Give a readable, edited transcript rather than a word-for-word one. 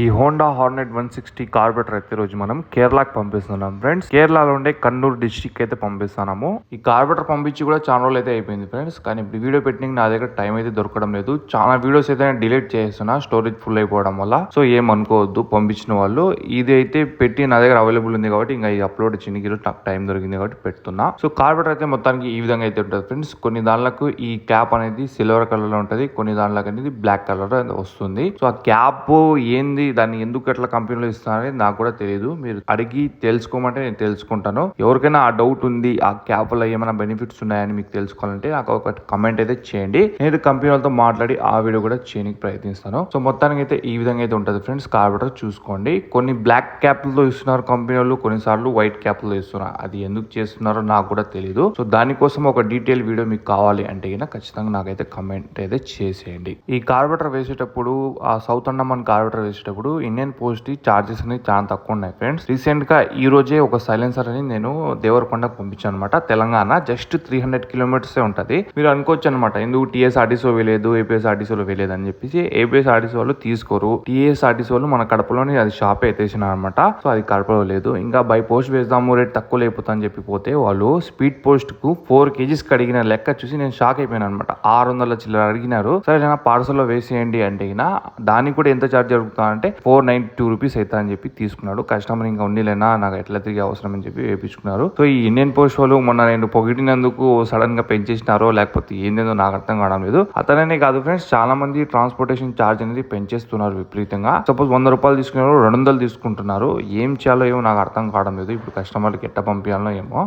ఈ Honda Hornet 160 carburettor అయితే రోజు మనం కేరళకి పంపిస్తున్నాం ఫ్రెండ్స్. కేరళలో ఉండే కన్నూరు డిస్ట్రిక్ట్ అయితే పంపిస్తున్నాము. ఈ కార్బొరేటర్ పంపించి కూడా చాలా రోజులు అయితే అయిపోయింది ఫ్రెండ్స్. కానీ ఇప్పుడు వీడియో పెట్టిన నా దగ్గర టైం అయితే దొరకడం లేదు. చాలా వీడియోస్ అయితే డిలీట్ చేస్తున్నా స్టోరేజ్ ఫుల్ అయిపోవడం వల్ల. సో ఏం అనుకోవద్దు పంపించిన వాళ్ళు. ఇది అయితే పెట్టి నా దగ్గర అవైలబుల్ ఉంది కాబట్టి ఇంకా ఈ అప్లోడ్ చిన్న ఈరోజు నాకు టైం దొరికింది కాబట్టి పెడుతున్నా. సో కార్బొరేటర్ అయితే మొత్తానికి ఈ విధంగా అయితే ఉంటుంది ఫ్రెండ్స్. కొన్ని దానిలకు ఈ క్యాప్ అనేది సిల్వర్ కలర్ లో ఉంటుంది, కొన్ని దానిలకు అనేది బ్లాక్ కలర్ వస్తుంది. సో ఆ క్యాప్ ఏంది, దాన్ని ఎందుకు ఎట్లా కంపెనీలో ఇస్తున్నారని నాకు కూడా తెలియదు. మీరు అడిగి తెలుసుకోమంటే నేను తెలుసుకుంటాను. ఎవరికైనా ఆ డౌట్ ఉంది, ఆ క్యాప్ లో ఏమైనా బెనిఫిట్స్ ఉన్నాయని మీకు తెలుసుకోవాలంటే నాకు ఒక కమెంట్ అయితే చేయండి. నేను కంపెనీ వాళ్ళతో మాట్లాడి ఆ వీడియో కూడా చేయడానికి ప్రయత్నిస్తాను. సో మొత్తానికి అయితే ఈ విధంగా అయితే ఉంటుంది ఫ్రెండ్స్. కార్బొరేటర్ చూసుకోండి. కొన్ని బ్లాక్ క్యాప్లతో ఇస్తున్నారు కంపెనీ వాళ్ళు, కొన్నిసార్లు వైట్ క్యాప్లతో ఇస్తున్నారు. అది ఎందుకు చేస్తున్నారో నాకు కూడా తెలియదు. సో దానికోసం ఒక డీటెయిల్ వీడియో మీకు కావాలి అంటే ఖచ్చితంగా నాకైతే కమెంట్ అయితే చేసేయండి. ఈ కార్బొరేటర్ వేసేటప్పుడు, ఆ సౌత్ అండమాన్ కార్బొరేటర్ వేసేటప్పుడు ఇండియన్ పోస్ట్ చార్జెస్ అనేది చాలా తక్కువ ఉన్నాయి ఫ్రెండ్స్. రీసెంట్ గా ఈ రోజే ఒక సైలెన్సర్ అని నేను దేవరకొండకు పంపించాను అనమాట. తెలంగాణ జస్ట్ 300 కిలోమీటర్స్ ఉంటది. మీరు అనుకోవచ్చు అనమాట ఎందుకు టీఎస్ఆర్టీసీ వేయలేదు, ఏపీఎస్ఆర్టీసీలో వేయలేదు అని చెప్పేసి. ఏపీఎస్ఆర్టీసీ వాళ్ళు తీసుకోరు, టీఎస్ఆర్టీసీ వాళ్ళు మన కడపలోని అది షాప్ ఎత్తేసినారు అనమాట. సో అది కడపలో లేదు. ఇంకా బై పోస్ట్ వేద్దాము రేట్ తక్కువ లేకపోతా అని చెప్పి పోతే వాళ్ళు స్పీడ్ పోస్ట్ కు 4 kgs అడిగిన లెక్క చూసి నేను షాక్ అయిపోయాను అనమాట. 600 చిల్లర అడిగినారు. సరే నేను పార్సల్ లో వేసేయండి అంటే దానికి కూడా ఎంత ఛార్జ్ జరుగుతా అంటే 492 రూపీస్ అవుతా అని చెప్పి తీసుకున్నాడు. కస్టమర్ ఇంకా ఉండిలేనా నాకు ఎట్లా తిరిగి అవసరం అని చెప్పి వేపించుకున్నారు. సో ఈ ఇండియన్ పోస్ట్ వాళ్ళు మొన్న నేను పొగిడినందుకు సడన్ గా పెంచేసినారో లేకపోతే ఏందేదో నాకు అర్థం కావడం లేదు. అతననే కాదు ఫ్రెండ్స్, చాలా మంది ట్రాన్స్పోర్టేషన్ ఛార్జ్ అనేది పెంచేస్తున్నారు విపరీతంగా. సపోజ్ 100 రూపాయలు తీసుకున్నారు, 200 తీసుకుంటున్నారు. ఏం చేయాలో ఏమో నాకు అర్థం కావడం లేదు. ఇప్పుడు కస్టమర్కి ఎట్ట పంపించాలో ఏమో.